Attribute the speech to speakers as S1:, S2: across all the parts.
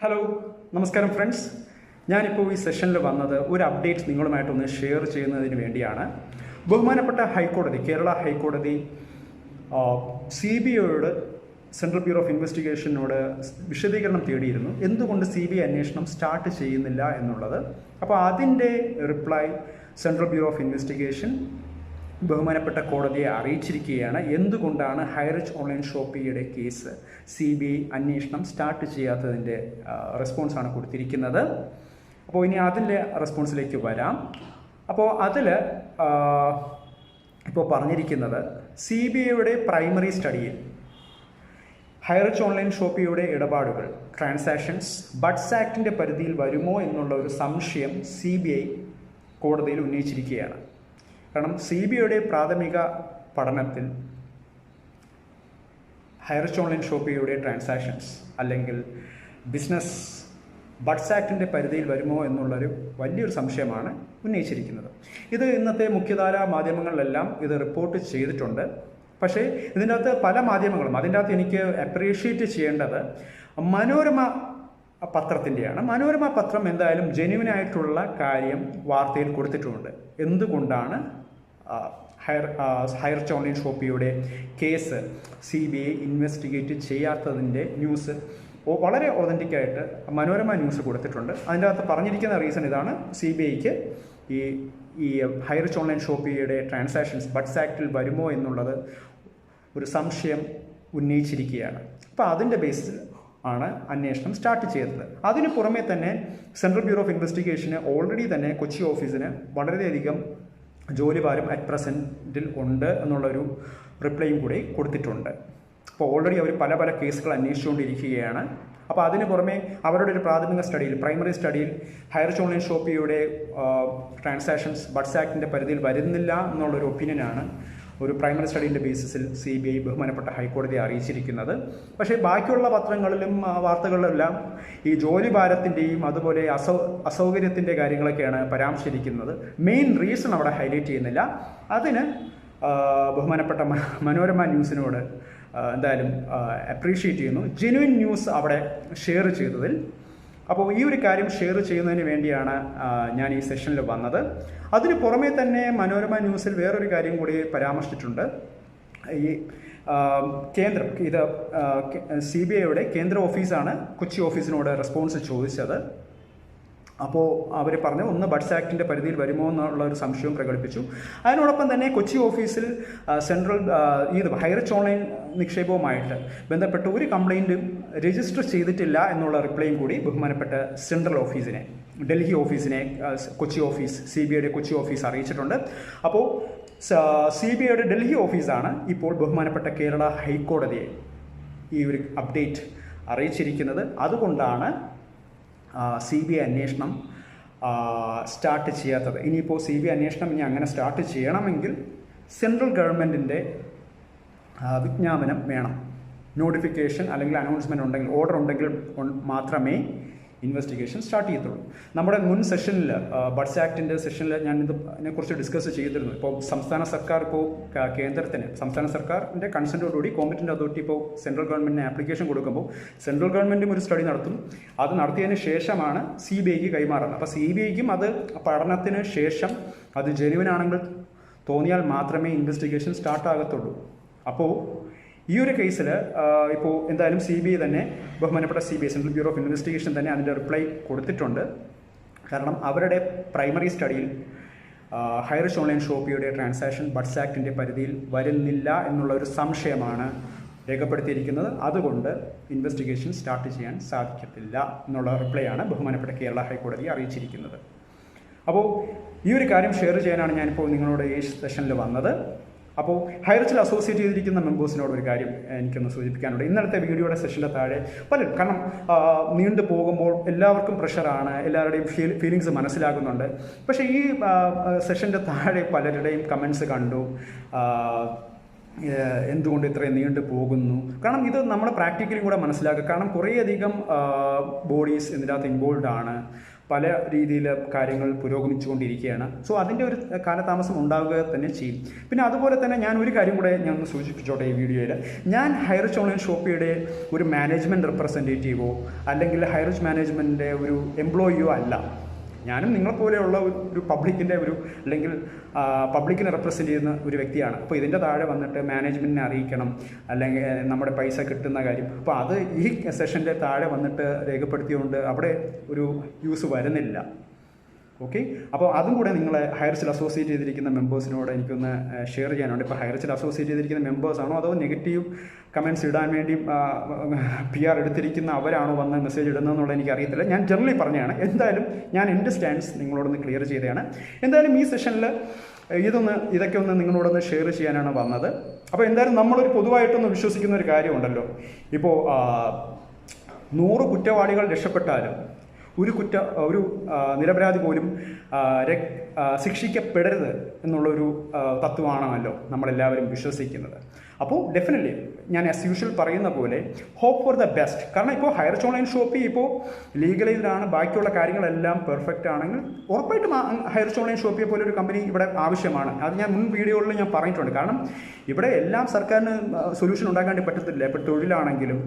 S1: Hello നമസ്കാരം friends. ഞാനിപ്പോൾ ഈ സെഷനിൽ വന്നത് ഒരു അപ്ഡേറ്റ് നിങ്ങളുമായിട്ടൊന്ന് ഷെയർ ചെയ്യുന്നതിന് വേണ്ടിയാണ്. ബഹുമാനപ്പെട്ട ഹൈക്കോടതി, കേരള ഹൈക്കോടതി CBIയോട്, സെൻട്രൽ ബ്യൂറോ ഓഫ് ഇൻവെസ്റ്റിഗേഷനോട് വിശദീകരണം തേടിയിരുന്നു, എന്തുകൊണ്ട് CBI അന്വേഷണം സ്റ്റാർട്ട് ചെയ്യുന്നില്ല എന്നുള്ളത്. അപ്പോൾ അതിൻ്റെ reply central bureau of investigation ബഹുമാനപ്പെട്ട കോടതിയെ അറിയിച്ചിരിക്കുകയാണ്. എന്തുകൊണ്ടാണ് ഹൈറിച്ച് ഓൺലൈൻ ഷോപ്പിയുടെ കേസ് CBI അന്വേഷണം സ്റ്റാർട്ട് ചെയ്യാത്തതിൻ്റെ റെസ്പോൺസാണ് കൊടുത്തിരിക്കുന്നത്. അപ്പോൾ ഇനി അതിൻ്റെ റെസ്പോൺസിലേക്ക് വരാം. അപ്പോൾ അതിൽ ഇപ്പോൾ പറഞ്ഞിരിക്കുന്നത് CBIയുടെ പ്രൈമറി സ്റ്റഡിയിൽ ഹൈറിച്ച് ഓൺലൈൻ ഷോപ്പിയുടെ ഇടപാടുകൾ, ട്രാൻസാക്ഷൻസ് ബഡ്സ് ആക്ടിൻ്റെ പരിധിയിൽ വരുമോ എന്നുള്ള ഒരു സംശയം CBI കോടതിയിൽ ഉന്നയിച്ചിരിക്കുകയാണ്. കാരണം CBIയുടെ പ്രാഥമിക പഠനത്തിൽ ഹൈറിച്ച് ഓൺലൈൻ ഷോപ്പിയുടെ ട്രാൻസാക്ഷൻസ് അല്ലെങ്കിൽ ബിസിനസ് ബഡ്സ് ആക്ടിൻ്റെ പരിധിയിൽ വരുമോ എന്നുള്ളൊരു വലിയൊരു സംശയമാണ് ഉന്നയിച്ചിരിക്കുന്നത്. ഇത് ഇന്നത്തെ മുഖ്യധാര മാധ്യമങ്ങളിലെല്ലാം ഇത് റിപ്പോർട്ട് ചെയ്തിട്ടുണ്ട്. പക്ഷേ ഇതിൻ്റെ അകത്ത് പല മാധ്യമങ്ങളും, അതിൻ്റെ അകത്ത് എനിക്ക് അപ്രീഷിയേറ്റ് ചെയ്യേണ്ടത് മനോരമ പത്രത്തിൻ്റെയാണ്. മനോരമ പത്രം എന്തായാലും ജെന്യുവിനായിട്ടുള്ള കാര്യം വാർത്തയിൽ കൊടുത്തിട്ടുമുണ്ട്. എന്തുകൊണ്ടാണ് ഹൈറിച്ച് ഓൺലൈൻ ഷോപ്പിയുടെ കേസ് CBI ഇൻവെസ്റ്റിഗേറ്റ് ചെയ്യാത്തതിൻ്റെ ന്യൂസ് വളരെ ഒതൻറ്റിക്കായിട്ട് മനോരമ ന്യൂസ് കൊടുത്തിട്ടുണ്ട്. അതിൻ്റെ അകത്ത് പറഞ്ഞിരിക്കുന്ന റീസൺ ഇതാണ്: CBIക്ക് ഈ ഹൈറിച്ച് ഓൺലൈൻ ഷോപ്പിയുടെ ട്രാൻസാക്ഷൻസ് ബഡ്സ് ആക്ടിൽ വരുമോ എന്നുള്ളത് ഒരു സംശയം ഉന്നയിച്ചിരിക്കുകയാണ്. അപ്പോൾ അതിൻ്റെ ബേസിൽ ആണ് അന്വേഷണം സ്റ്റാർട്ട് ചെയ്തത്. അതിന് പുറമെ തന്നെ സെൻട്രൽ ബ്യൂറോ ഓഫ് ഇൻവെസ്റ്റിഗേഷന് ഓൾറെഡി തന്നെ കൊച്ചി ഓഫീസിന് വളരെയധികം ജോലിഭാരം അറ്റ് പ്രസൻറ്റിൽ ഉണ്ട് എന്നുള്ളൊരു റിപ്ലൈയും കൂടി കൊടുത്തിട്ടുണ്ട്. അപ്പോൾ ഓൾറെഡി അവർ പല കേസുകൾ അന്വേഷിച്ചുകൊണ്ടിരിക്കുകയാണ്. അപ്പോൾ അതിന് പുറമെ അവരുടെ ഒരു പ്രാഥമിക സ്റ്റഡിയിൽ, പ്രൈമറി സ്റ്റഡിയിൽ ഹൈറിച്ച് ഓൺലൈൻ ഷോപ്പിയുടെ ട്രാൻസാക്ഷൻസ് ബഡ്സ് ആക്ടിൻ്റെ പരിധിയിൽ വരുന്നില്ല എന്നുള്ളൊരു ഒപ്പീനിയനാണ് ഒരു പ്രൈമറി സ്റ്റഡീൻ്റെ ബേസിസിൽ CBI ബഹുമാനപ്പെട്ട ഹൈക്കോടതിയെ അറിയിച്ചിരിക്കുന്നത്. പക്ഷേ ബാക്കിയുള്ള പത്രങ്ങളിലും വാർത്തകളിലെല്ലാം ഈ ജോലി ഭാരത്തിൻ്റെയും അതുപോലെ അസൗകര്യത്തിൻ്റെ കാര്യങ്ങളൊക്കെയാണ് പരാമർശിച്ചിരിക്കുന്നത്. മെയിൻ റീസൺ അവിടെ ഹൈലൈറ്റ് ചെയ്യുന്നില്ല. അതിന് ബഹുമാനപ്പെട്ട മനോരമ ന്യൂസിനോട് എന്തായാലും അപ്രീഷിയേറ്റ് ചെയ്യുന്നു, ജെന്യുവിൻ ന്യൂസ് അവിടെ ഷെയർ ചെയ്തതിൽ. അപ്പോൾ ഈ ഒരു കാര്യം ഷെയർ ചെയ്യുന്നതിന് വേണ്ടിയാണ് ഞാൻ ഈ സെഷനിൽ വന്നത്. അതിന് പുറമേ തന്നെ മനോരമ ന്യൂസിൽ വേറൊരു കാര്യം കൂടി പരാമർശിച്ചിട്ടുണ്ട്. ഈ കേന്ദ്രം, ഇത് CBIയുടെ കേന്ദ്ര ഓഫീസാണ് കൊച്ചി ഓഫീസിനോട് റെസ്പോൺസ് ചോദിച്ചത്. അപ്പോൾ അവർ പറഞ്ഞു, ഒന്ന് ബഡ്സ് ആക്ടിൻ്റെ പരിധിയിൽ വരുമോ എന്നുള്ള ഒരു സംശയവും പ്രകടിപ്പിച്ചു. അതിനോടൊപ്പം തന്നെ കൊച്ചി ഓഫീസിൽ സെൻട്രൽ ഹൈറിച്ച് ഓൺലൈൻ നിക്ഷേപവുമായിട്ട് ബന്ധപ്പെട്ട ഒരു കംപ്ലയിൻറ്റും രജിസ്റ്റർ ചെയ്തിട്ടില്ല എന്നുള്ള റിപ്ലൈയും കൂടി ബഹുമാനപ്പെട്ട സെൻട്രൽ ഓഫീസിനെ, ഡൽഹി ഓഫീസിനെ കൊച്ചി ഓഫീസ്, CBIയുടെ കൊച്ചി ഓഫീസ് അറിയിച്ചിട്ടുണ്ട്. അപ്പോൾ CBIയുടെ ഡൽഹി ഓഫീസാണ് ഇപ്പോൾ ബഹുമാനപ്പെട്ട കേരള ഹൈക്കോടതിയെ ഈ ഒരു അപ്ഡേറ്റ് അറിയിച്ചിരിക്കുന്നത്. അതുകൊണ്ടാണ് CBI അന്വേഷണം സ്റ്റാർട്ട് ചെയ്യാത്തത്. ഇനിയിപ്പോൾ CBI അന്വേഷണം ഇനി അങ്ങനെ സ്റ്റാർട്ട് ചെയ്യണമെങ്കിൽ സെൻട്രൽ ഗവൺമെൻറ്റിൻ്റെ വിജ്ഞാപനം വേണം. നോട്ടിഫിക്കേഷൻ അല്ലെങ്കിൽ അനൗൺസ്മെൻറ്റ് ഉണ്ടെങ്കിൽ, ഓർഡർ ഉണ്ടെങ്കിൽ മാത്രമേ ഇൻവെസ്റ്റിഗേഷൻ സ്റ്റാർട്ട് ചെയ്യത്തുള്ളൂ. നമ്മുടെ മുൻ സെഷനിൽ, ബഡ്സ് ആക്ടിൻ്റെ സെഷനിൽ ഞാൻ ഇതിനെക്കുറിച്ച് ഡിസ്കസ് ചെയ്തിരുന്നു. ഇപ്പോൾ സംസ്ഥാന സർക്കാർ, ഇപ്പോൾ കേന്ദ്രത്തിന്, സംസ്ഥാന സർക്കാരിൻ്റെ കൺസെൻറ്റോടുകൂടി കോമ്പറ്റൻ്റ് അതോറിറ്റി ഇപ്പോൾ സെൻട്രൽ ഗവൺമെൻറ്റിന് ആപ്ലിക്കേഷൻ കൊടുക്കുമ്പോൾ സെൻട്രൽ ഗവൺമെൻറ്റും ഒരു സ്റ്റഡി നടത്തും. അത് നടത്തിയതിന് ശേഷമാണ് CBIക്ക് കൈമാറുന്നത്. അപ്പോൾ CBIക്കും അത് പഠനത്തിന് ശേഷം അത് ജെന്യുവിൻ ആണെങ്കിൽ തോന്നിയാൽ മാത്രമേ ഇൻവെസ്റ്റിഗേഷൻ സ്റ്റാർട്ട് ആകത്തുള്ളൂ. അപ്പോൾ ഈ ഒരു കേസിൽ ഇപ്പോൾ എന്തായാലും CBI തന്നെ, ബഹുമാനപ്പെട്ട CBI central bureau of investigation തന്നെ അതിൻ്റെ റിപ്ലൈ കൊടുത്തിട്ടുണ്ട്. കാരണം അവരുടെ പ്രൈമറി സ്റ്റഡിയിൽ ഹൈറിച്ച് ഓൺലൈൻ ഷോപ്പിയുടെ ട്രാൻസാക്ഷൻ ബഡ്സ് ആക്ടിൻ്റെ പരിധിയിൽ വരുന്നില്ല എന്നുള്ള ഒരു സംശയമാണ് രേഖപ്പെടുത്തിയിരിക്കുന്നത്. അതുകൊണ്ട് ഇൻവെസ്റ്റിഗേഷൻ സ്റ്റാർട്ട് ചെയ്യാൻ സാധിക്കത്തില്ല എന്നുള്ള റിപ്ലൈ ആണ് ബഹുമാനപ്പെട്ട കേരള ഹൈക്കോടതിയെ അറിയിച്ചിരിക്കുന്നത്. അപ്പോൾ ഈ ഒരു കാര്യം ഷെയർ ചെയ്യാനാണ് ഞാനിപ്പോൾ നിങ്ങളോട് ഈ സെഷനിൽ വന്നത്. അപ്പോൾ ഹൈറിച്ചിൽ അസോസിയേറ്റ് ചെയ്തിരിക്കുന്ന മെമ്പേഴ്സിനോട് ഒരു കാര്യം എനിക്കൊന്ന് സൂചിപ്പിക്കാനുണ്ട്. ഇന്നലത്തെ വീഡിയോയുടെ സെഷൻ്റെ താഴെ പലരും, കാരണം നീണ്ടു പോകുമ്പോൾ എല്ലാവർക്കും പ്രഷറാണ്, എല്ലാവരുടെയും ഫീലിങ്സ് മനസ്സിലാകുന്നുണ്ട്. പക്ഷേ ഈ സെഷൻ്റെ താഴെ പലരുടെയും കമൻസ് കണ്ടു, എന്തുകൊണ്ട് ഇത്രയും നീണ്ടു പോകുന്നു. കാരണം ഇത് നമ്മൾ പ്രാക്ടിക്കലി കൂടെ മനസ്സിലാക്കുക. കാരണം കുറേയധികം ബോഡീസ് ഇതിനകത്ത് ഇൻവോൾവ് ആണ്. പല രീതിയിൽ കാര്യങ്ങൾ പുരോഗമിച്ചുകൊണ്ടിരിക്കുകയാണ്. സോ അതിൻ്റെ ഒരു കാലതാമസം ഉണ്ടാവുക തന്നെ ചെയ്യും. പിന്നെ അതുപോലെ തന്നെ ഞാൻ ഒരു കാര്യം കൂടെ ഞാൻ ഒന്ന് സൂചിപ്പിച്ചോട്ടെ ഈ വീഡിയോയിൽ. ഞാൻ ഹൈറിച്ച് ഓൺലൈൻ ഷോപ്പിയുടെ ഒരു മാനേജ്മെൻറ്റ് റെപ്രസെൻറ്റേറ്റീവോ അല്ലെങ്കിൽ ഹൈറിച്ച് മാനേജ്മെൻറ്റിൻ്റെ ഒരു എംപ്ലോയിയോ അല്ല. ഞാനും നിങ്ങളെപ്പോലെയുള്ള ഒരു പബ്ലിക്കിൻ്റെ അല്ലെങ്കിൽ പബ്ലിക്കിനെ റെപ്രസെൻറ്റ് ചെയ്യുന്ന ഒരു വ്യക്തിയാണ്. അപ്പോൾ ഇതിൻ്റെ താഴെ വന്നിട്ട് മാനേജ്മെൻറ്റിനെ അറിയിക്കണം, അല്ലെങ്കിൽ നമ്മുടെ പൈസ കിട്ടുന്ന കാര്യം, അപ്പോൾ അത് ഈ സെഷൻ്റെ താഴെ വന്നിട്ട് രേഖപ്പെടുത്തിയതുകൊണ്ട് അവിടെ ഒരു യൂസ് വരുന്നില്ല. ഓക്കെ, അപ്പോൾ അതും കൂടെ നിങ്ങളെ ഹൈറിച്ചിൽ അസോസിയേറ്റ് ചെയ്തിരിക്കുന്ന മെമ്പേഴ്സിനോട് എനിക്കൊന്ന് ഷെയർ ചെയ്യാനുണ്ട്. ഇപ്പോൾ ഹൈറിച്ചിൽ അസോസിയേറ്റ് ചെയ്തിരിക്കുന്ന മെമ്പേഴ്സാണോ അതോ നെഗറ്റീവ് കമൻറ്റ്സ് ഇടാൻ വേണ്ടി PR എടുത്തിരിക്കുന്ന അവരാണോ വന്ന് മെസ്സേജ് ഇടുന്നതെന്നുള്ളത് എനിക്കറിയത്തില്ല. ഞാൻ ജനറലി പറഞ്ഞതാണ്. എന്തായാലും ഞാൻ എൻ്റെ സ്റ്റാൻഡ്സ് നിങ്ങളോടൊന്ന് ക്ലിയർ ചെയ്തതാണ്. എന്തായാലും ഈ സെഷനിൽ ഇതൊക്കെ ഒന്ന് നിങ്ങളോടൊന്ന് ഷെയർ ചെയ്യാനാണ് വന്നത്. അപ്പോൾ എന്തായാലും നമ്മളൊരു പൊതുവായിട്ടൊന്ന് വിശ്വസിക്കുന്ന ഒരു കാര്യമുണ്ടല്ലോ, ഇപ്പോൾ 100 കുറ്റവാളികൾ രക്ഷപ്പെട്ടാലും ഒരു നിരപരാധി പോലും ശിക്ഷിക്കപ്പെടരുത് എന്നുള്ളൊരു തത്വമാണല്ലോ നമ്മളെല്ലാവരും വിശ്വസിക്കുന്നത്. അപ്പോൾ ഡെഫിനറ്റ്ലി ഞാൻ ആസ് യൂഷ്വൽ പറയുന്ന പോലെ ഹോപ്പ് ഫോർ ദ ബെസ്റ്റ്. കാരണം ഇപ്പോൾ ഹൈറിച്ച് ഓൺലൈൻ ഷോപ്പിൽ ഇപ്പോൾ ലീഗലൈസ്ഡാണ്, ബാക്കിയുള്ള കാര്യങ്ങളെല്ലാം പെർഫെക്റ്റ് ആണെങ്കിൽ ഉറപ്പായിട്ടും ഹൈറിച്ച് ഓൺലൈൻ ഷോപ്പിയെ പോലെ ഒരു കമ്പനി ഇവിടെ ആവശ്യമാണ്. അത് ഞാൻ മുൻ വീഡിയോകളിൽ ഞാൻ പറഞ്ഞിട്ടുണ്ട്. കാരണം ഇവിടെ എല്ലാം സർക്കാരിന് സൊല്യൂഷൻ ഉണ്ടാക്കാൻ പറ്റത്തില്ല. ഇപ്പോൾ തൊഴിലാണെങ്കിലും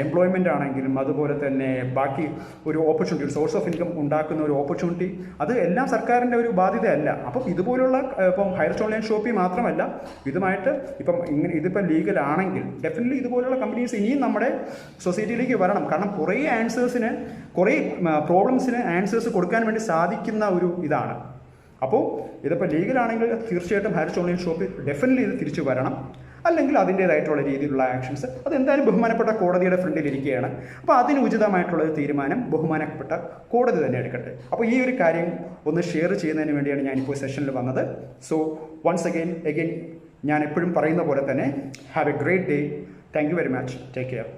S1: എംപ്ലോയ്മെൻ്റ് ആണെങ്കിലും അതുപോലെ തന്നെ ബാക്കി ഒരു ഓപ്പർച്യൂണിറ്റി, ഒരു സോഴ്സ് ഓഫ് ഇൻകം ഉണ്ടാക്കുന്ന ഒരു ഓപ്പർച്യൂണിറ്റി, അത് എല്ലാം സർക്കാരിൻ്റെ ഒരു ബാധ്യതയല്ല. അപ്പം ഇതുപോലുള്ള ഇപ്പം ഹൈറിച്ച് ഓൺലൈൻ ഷോപ്പിൽ മാത്രമല്ല, ഇതുമായിട്ട് ഇപ്പം ഇതിപ്പോൾ ലീഗലാണെങ്കിൽ ഡെഫിനറ്റ്ലി ഇതുപോലുള്ള കമ്പനീസ് ഇനിയും നമ്മുടെ സൊസൈറ്റിയിലേക്ക് വരണം. കാരണം കുറേ പ്രോബ്ലംസിന് ആൻസേഴ്സ് കൊടുക്കാൻ വേണ്ടി സാധിക്കുന്ന ഒരു ഇതാണ്. അപ്പോൾ ഇതിപ്പോൾ ലീഗലാണെങ്കിൽ തീർച്ചയായിട്ടും ഹൈറിച്ച് ഓൺലൈൻ ഷോപ്പിൽ ഡെഫിനറ്റ്ലി ഇത് തിരിച്ചു വരണം. അല്ലെങ്കിൽ അതിൻ്റേതായിട്ടുള്ള രീതിയിലുള്ള ആക്ഷൻസ് അതെന്തായാലും ബഹുമാനപ്പെട്ട കോടതിയുടെ ഫ്രണ്ടിൽ ഇരിക്കുകയാണ്. അപ്പോൾ അതിന് ഉചിതമായിട്ടുള്ള ഒരു തീരുമാനം ബഹുമാനപ്പെട്ട കോടതി തന്നെ എടുക്കട്ടെ. അപ്പോൾ ഈ ഒരു കാര്യം ഒന്ന് ഷെയർ ചെയ്യുന്നതിന് വേണ്ടിയാണ് ഞാനിപ്പോൾ സെഷനിൽ വന്നത്. സോ വൺസ് അഗെയിൻ ഞാൻ എപ്പോഴും പറയുന്ന പോലെ തന്നെ have A great day. Thank you very much. Take care.